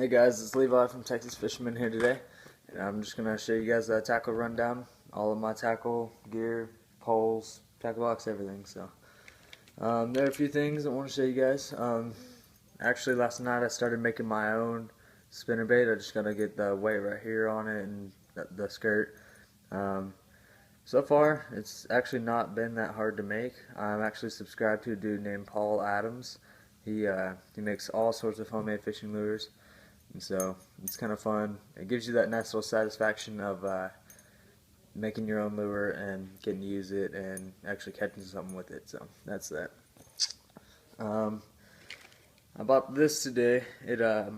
Hey guys, it's Levi from Texas Fisherman here today, and I'm just going to show you guys a tackle rundown, all of my tackle gear, poles, tackle box, everything. So there are a few things I want to show you guys. Actually last night I started making my own spinnerbait. I just got to get the weight right here on it and the skirt. So far it's actually not been that hard to make. I'm actually subscribed to a dude named Paul Adams. He makes all sorts of homemade fishing lures. And so it's kind of fun. It gives you that nice little satisfaction of making your own lure and getting to use it and actually catching something with it. So that's that. I bought this today. I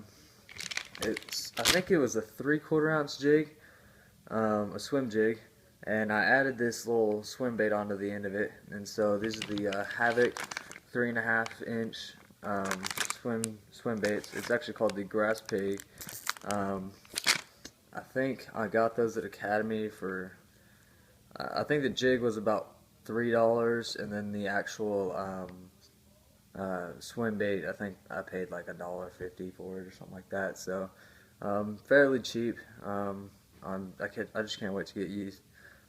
think it was a 3/4 ounce jig, a swim jig, and I added this little swim bait onto the end of it. And so these are the Havoc 3.5 inch swim baits. It's actually called the Grass Pig. I think I got those at Academy for I think the jig was about $3, and then the actual swim bait, I think I paid like $1.50 for it or something like that. So fairly cheap. I just can't wait to get used.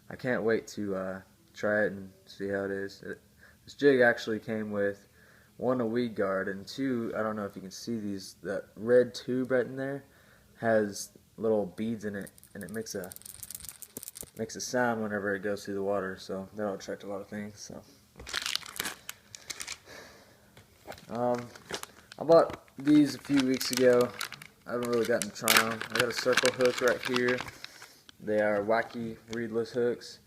I can't wait to try it and see how it is. This jig actually came with, one, a weed guard, and two, I don't know if you can see these, that red tube right in there has little beads in it, and it makes a sound whenever it goes through the water, so that'll attract a lot of things. So I bought these a few weeks ago. I haven't really gotten to try them. I got a circle hook right here. They are wacky reedless hooks,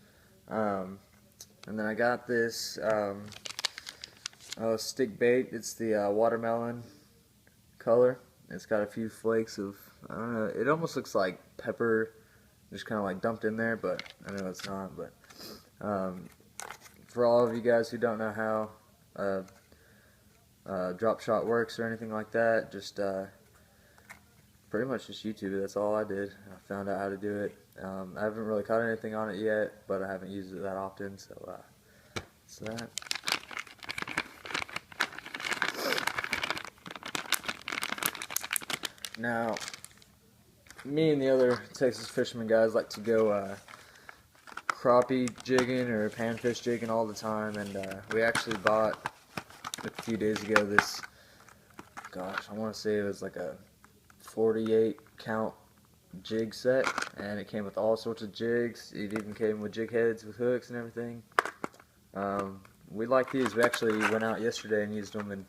and then I got this stick bait. It's the watermelon color. It's got a few flakes of, I don't know, it almost looks like pepper just kind of like dumped in there, but I know it's not. But for all of you guys who don't know how drop shot works or anything like that, just pretty much just YouTube it. That's all I did. I found out how to do it. I haven't really caught anything on it yet, but I haven't used it that often, so that's that. Now, me and the other Texas fisherman guys like to go crappie jigging or panfish jigging all the time, and we actually bought a few days ago this, gosh, I want to say it was like a 48 count jig set, and it came with all sorts of jigs. It even came with jig heads with hooks and everything. We like these. We actually went out yesterday and used them and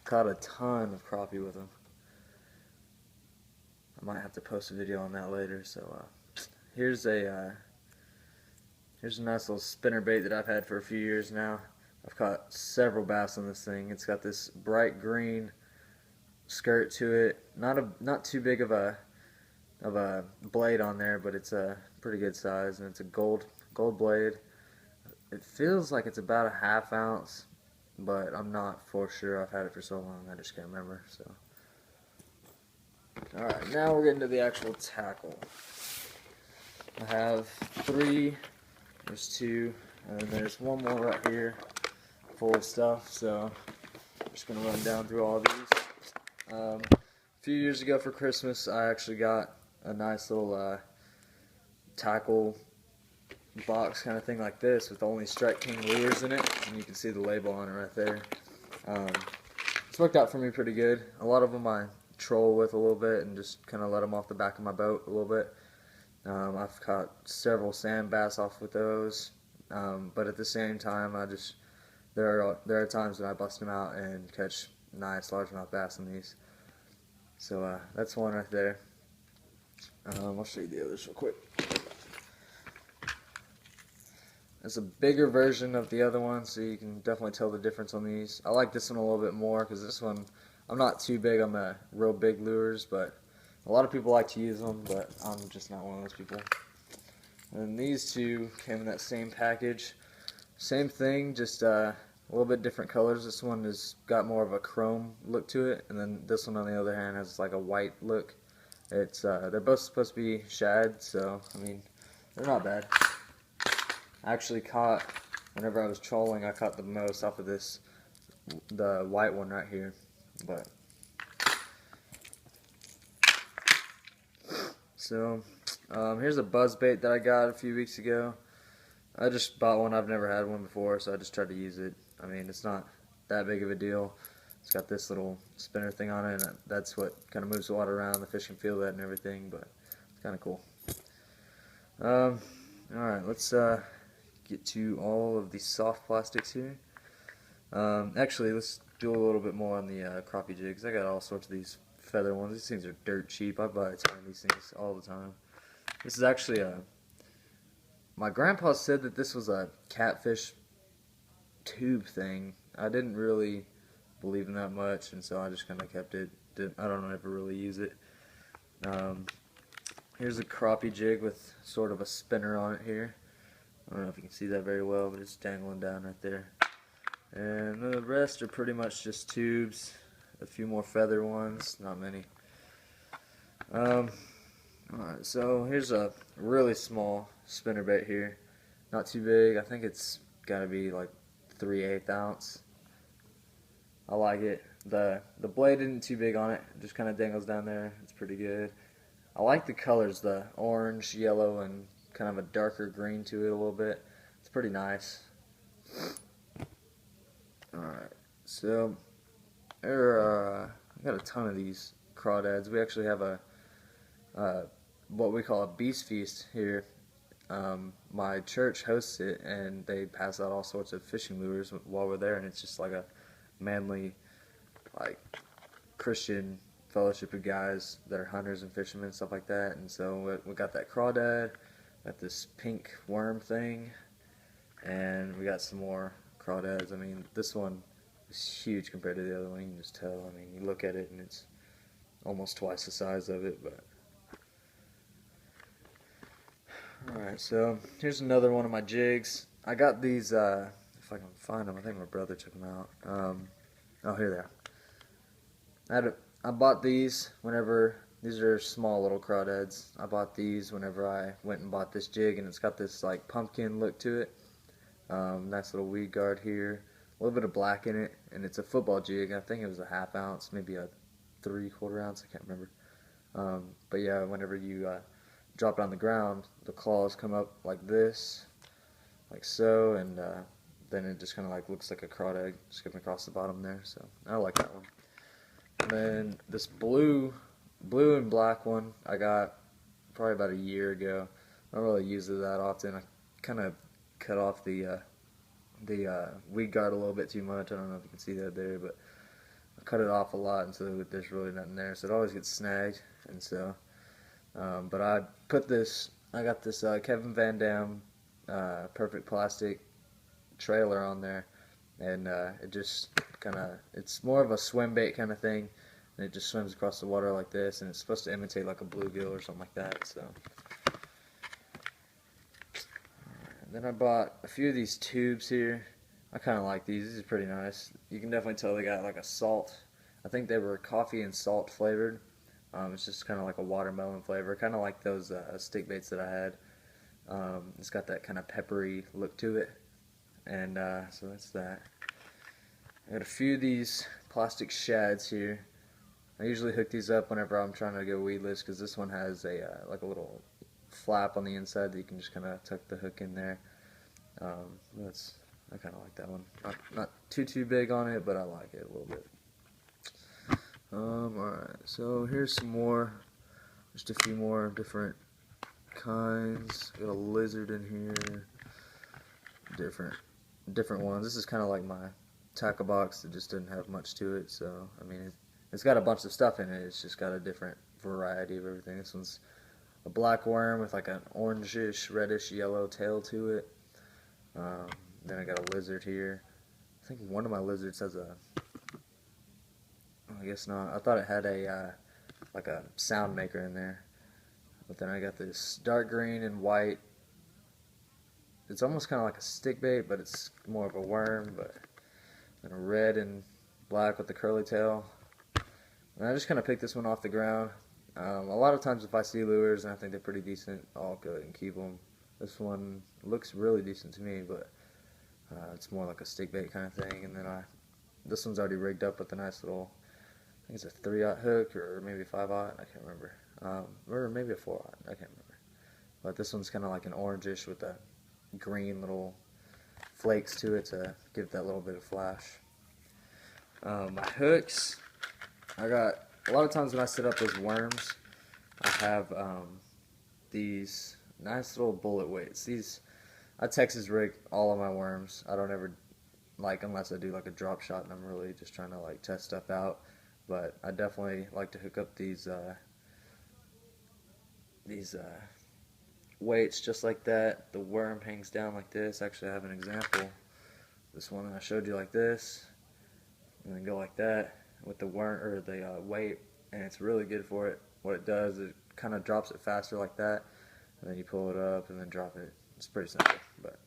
caught a ton of crappie with them. I might have to post a video on that later. So here's a nice little spinner bait that I've had for a few years now. I've caught several bass on this thing. It's got this bright green skirt to it. Not too big of a blade on there, but it's a pretty good size, and it's a gold blade. It feels like it's about a 1/2 ounce, but I'm not for sure. I've had it for so long I just can't remember. So. Alright, now we're getting to the actual tackle. I have 3, there's 2, and then there's one more right here full of stuff, so I'm just going to run down through all of these. A few years ago for Christmas, I actually got a nice little tackle box kind of thing like this with only Strike King lures in it, and you can see the label on it right there. It's worked out for me pretty good. A lot of them I troll with a little bit and just kind of let them off the back of my boat a little bit. I've caught several sand bass off with those, but at the same time there are times when I bust them out and catch nice largemouth bass on these. So that's one right there. I'll show you the others real quick. It's a bigger version of the other one, so you can definitely tell the difference on these. I like this one a little bit more because this one, I'm not too big on the real big lures, but a lot of people like to use them, but I'm just not one of those people. And these two came in that same package. Same thing, just a little bit different colors. This one has got more of a chrome look to it, and then this one on the other hand has like a white look. They're both supposed to be shad, so I mean, they're not bad. I actually caught, whenever I was trolling, I caught the most off of the white one right here. But so here's a buzz bait that I got a few weeks ago. I just bought one. I've never had one before, so I just tried to use it. I mean, it's not that big of a deal. It's got this little spinner thing on it, and that's what kind of moves the water around. The fish can feel that and everything, but it's kind of cool. Alright, let's get to all of the soft plastics here. Actually, let's do a little bit more on the crappie jigs. I got all sorts of these feather ones. These things are dirt cheap. I buy a ton of these things all the time. This is actually my grandpa said that this was a catfish tube thing. I didn't really believe in that much, and so I just kind of kept it. I don't ever really use it. Here's a crappie jig with sort of a spinner on it here. I don't know if you can see that very well, but it's dangling down right there. And the rest are pretty much just tubes. A few more feather ones, not many. Alright, so here's a really small spinnerbait here. Not too big. I think it's gotta be like 3/8 ounce. I like it. The blade isn't too big on it. It just kind of dangles down there. It's pretty good. I like the colors, the orange, yellow, and kind of a darker green to it a little bit. It's pretty nice. Alright, so I got a ton of these crawdads. We actually have a what we call a beast feast here. My church hosts it, and they pass out all sorts of fishing lures while we're there, and it's just like a manly, like, Christian fellowship of guys that are hunters and fishermen and stuff like that. And so we got that crawdad, got this pink worm thing, and we got some more crawdads. I mean, this one is huge compared to the other one. You can just tell. I mean, you look at it and it's almost twice the size of it. But alright, so here's another one of my jigs. I got these, if I can find them. I think my brother took them out. Oh, here they are. I bought these whenever, these are small little crawdads. I bought these whenever I went and bought this jig, and it's got this like pumpkin look to it. Nice little weed guard here. A little bit of black in it, and it's a football jig. I think it was a 1/2 ounce, maybe a 3/4 ounce, I can't remember. But yeah, whenever you drop it on the ground, the claws come up like this, like so, and then it just kind of like looks like a crawdad skipping across the bottom there. So I like that one. And then this blue and black one I got probably about a year ago. I don't really use it that often. I kind of cut off the weed guard a little bit too much. I don't know if you can see that there, but I cut it off a lot, and so there's really nothing there. So it always gets snagged, and so. But I got this Kevin Van Dam Perfect Plastic trailer on there, and it just it's more of a swim bait kind of thing, and it just swims across the water like this, and it's supposed to imitate like a bluegill or something like that. So then I bought a few of these tubes here. I kind of like these. These are pretty nice. You can definitely tell they got like a salt. I think they were coffee and salt flavored. It's just kind of like a watermelon flavor, kind of like those stick baits that I had. It's got that kind of peppery look to it, and so that's that. I got a few of these plastic shads here. I usually hook these up whenever I'm trying to go weedless, because this one has a like a little flap on the inside that you can just kind of tuck the hook in there. I kind of like that one. Not too big on it, but I like it a little bit. Alright, so here's some more, just a few more different kinds. Got a lizard in here, different ones. This is kind of like my tackle box that just didn't have much to it, so I mean it's got a bunch of stuff in it. It's just got a different variety of everything. This one's a black worm with like an orangish, reddish, yellow tail to it. Then I got a lizard here. I think one of my lizards has a, I guess not. I thought it had a like a sound maker in there. But then I got this dark green and white. It's almost kind of like a stick bait, but it's more of a worm. But then a red and black with the curly tail. And I just kind of picked this one off the ground. A lot of times if I see lures and I think they're pretty decent, I'll go ahead and keep them. This one looks really decent to me, but it's more like a stick bait kind of thing. And then this one's already rigged up with a nice little think it's a 3/0 hook or maybe 5/0. I can't remember. Or maybe a 4/0. I can't remember. But this one's kind of like an orangish with a green little flakes to it to give that little bit of flash. My hooks, I got a lot of times when I set up as worms, I have these nice little bullet weights. I Texas rig all of my worms. I don't ever unless I do like a drop shot and I'm really just trying to like test stuff out. But I definitely like to hook up these weights just like that. The worm hangs down like this. Actually, I have an example. This one that I showed you like this, and then go like that with the worm or the weight, and it's really good for it. What it does, it kind of drops it faster like that, and then you pull it up and then drop it. It's pretty simple, but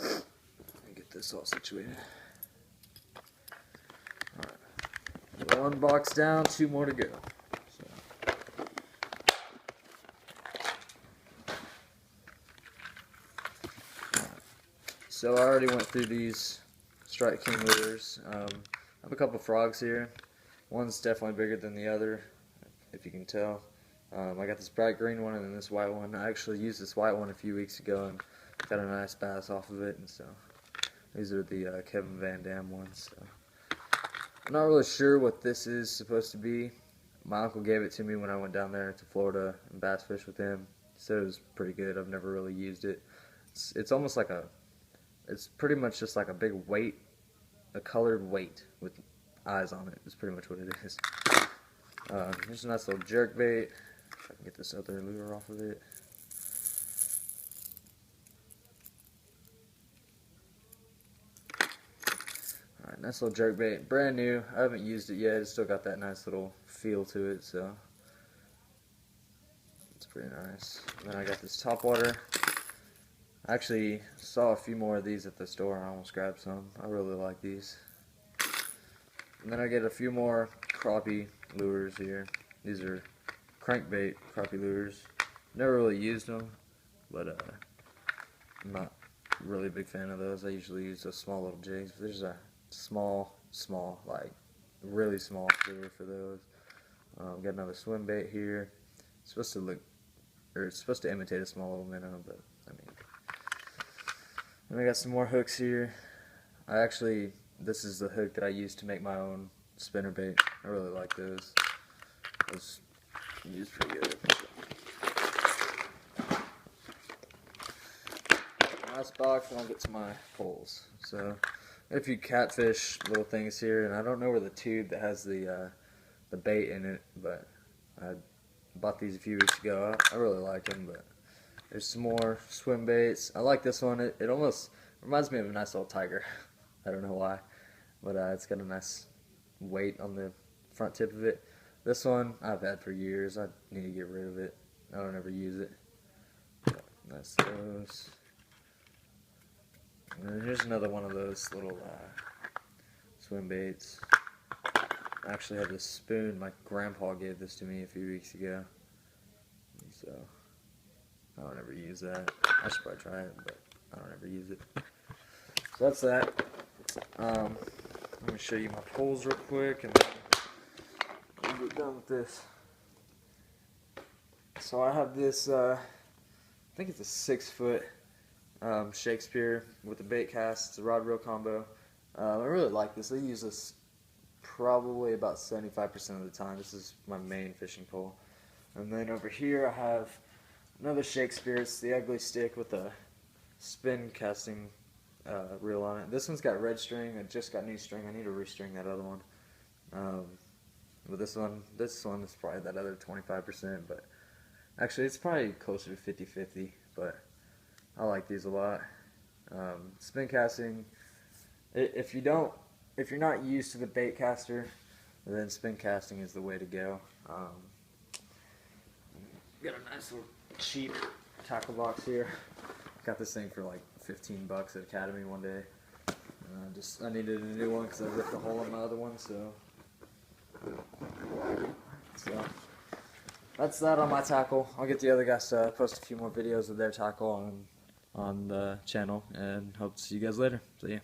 let me get this all situated. Alright, one box down, 2 more to go. So I already went through these Strike King lures. I have a couple frogs here. One's definitely bigger than the other, if you can tell. I got this bright green one and then this white one. I actually used this white one a few weeks ago and got a nice bass off of it. And so these are the Kevin Van Dam ones. So I'm not really sure what this is supposed to be. My uncle gave it to me when I went down there to Florida and bass fish with him. He said it was pretty good. I've never really used it. It's almost like it's pretty much just like a big weight, a colored weight with eyes on it. Is pretty much what it is. Here's a nice little jerk bait. If I can get this other lure off of it. Alright, nice little jerk bait. Brand new. I haven't used it yet. It's still got that nice little feel to it, so it's pretty nice. And then I got this topwater. I actually saw a few more of these at the store and I almost grabbed some. I really like these. And then I get a few more crappie lures here. These are crankbait crappie lures. Never really used them, but I'm not really a big fan of those. I usually use those small little jigs. But there's a small, like really small lure for those. Got another swim bait here. It's supposed to look, or it's supposed to imitate a small little minnow, but I mean. And I got some more hooks here. This is the hook that I used to make my own spinnerbait. I really like those. Those use pretty good. Last box, and I'll get to my poles. So, got a few catfish little things here, and I don't know where the tube that has the bait in it, but I bought these a few weeks ago. I really like them, but there's some more swim baits. I like this one. It almost reminds me of a nice little tiger. I don't know why, but it's got a nice weight on the front tip of it. This one I've had for years. I need to get rid of it. I don't ever use it. That's those. And then here's another one of those little swim baits. I actually have this spoon. My grandpa gave this to me a few weeks ago. So I don't ever use that. I should probably try it, but I don't ever use it. So that's that. Let me show you my poles real quick, and then we'll get done with this. So I have this, I think it's a 6-foot Shakespeare with a bait cast. It's a rod reel combo. I really like this. I use this probably about 75% of the time. This is my main fishing pole. And then over here I have another Shakespeare. It's the ugly stick with a spin casting reel on it. This one's got red string. I just got new string. I need to restring that other one. But this one is probably that other 25%. But actually, it's probably closer to 50-50. But I like these a lot. Spin casting. If you're not used to the bait caster, then spin casting is the way to go. Got a nice little cheap tackle box here. Got this thing for like $15 at Academy one day. I needed a new one because I ripped a hole in my other one. So that's that on my tackle. I'll get the other guys to post a few more videos of their tackle on the channel, and hope to see you guys later. So yeah.